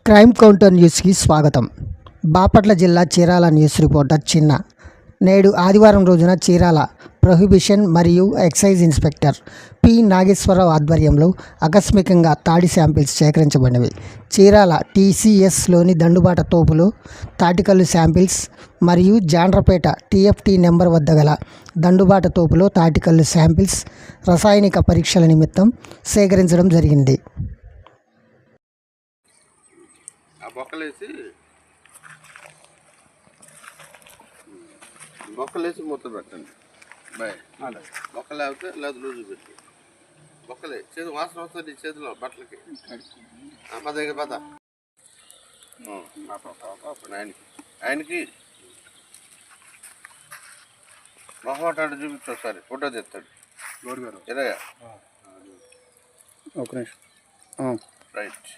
Crime counter న్యూస్కి స్వాగతం. బాపట్ల జిల్లా చీరాల న్యూస్ రిపోర్టర్ చిన్న. నేడు ఆదివారం రోజున చీరాల ప్రొహిబిషన్ మరియు ఎక్సైజ్ ఇన్స్పెక్టర్ పి నాగేశ్వరరావు ఆధ్వర్యంలో ఆకస్మికంగా తాడి శాంపిల్స్ సేకరించబడినవి. చీరాల టీసీఎస్లోని దండుబాట తోపులో తాటికల్లు శాంపిల్స్ మరియు జాండ్రపేట టీఎఫ్టీ నెంబర్ వద్ద గల దండుబాట తోపులో తాటికల్లు శాంపిల్స్ రసాయనిక పరీక్షల నిమిత్తం సేకరించడం జరిగింది. బొక్కలేసి మూత పెట్టండి. బొక్క లేకపోతే లేదు లూజు పెట్టి బొక్కలే చేతి వాసన వస్తుంది నీ చేతిలో బట్టలకి పద పద ఆయనకి మొహమాటాడు చూపించు ఒకసారి ఫోటో తెస్తాడు. ఇరగా ఒక నిమిషం రైట్.